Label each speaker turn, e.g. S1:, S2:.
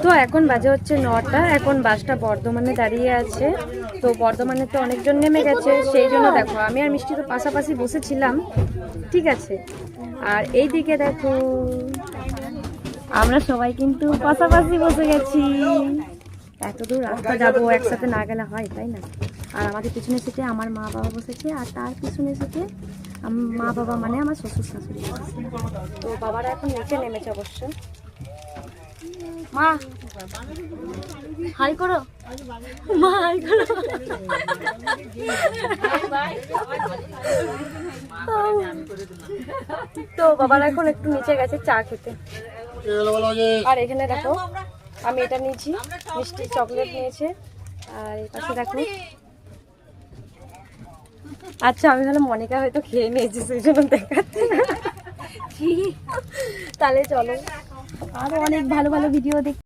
S1: তো এখন বাজে হচ্ছে 9টা, এখন বাসটা বর্ধমানে দাঁড়িয়ে আছে। তো বর্ধমানে তো অনেকজন নেমে গেছে, সেই জন্য দেখো আমি আর মিষ্টি তো পাশাপাশি বসেছিলাম, ঠিক আছে। আর এই দিকে দেখো আমরা সবাই কিন্তু পাশাপাশি বসে গেছি। এত দূর রাস্তা যাবো, একসাথে না গেলে হয়, তাই না? আর আমাদের পিছনে সিটে আমার মা বাবা বসেছে, আর তার পিছনে সিটে মা বাবা মানে আমার শ্বশুর শাশুড়ি বসেছে। তো বাবারা এখন নিচে নেমেছে অবশ্য। মা হাই করো, মা হাই করো। তো বাবারা এখন একটু নিচে গেছে চা খেতে। আর এখানে দেখো আমি এটা নিয়েছি, মিষ্টি চকলেট নিয়েছে। আর এই পাশে দেখো, আচ্ছা আমি তাহলে মনিকা হয়তো খেয়ে নিয়েছি, সেই জন্য দেখাচ্ছি না। তাহলে চলো আরো অনেক ভালো ভালো ভিডিও দেখ।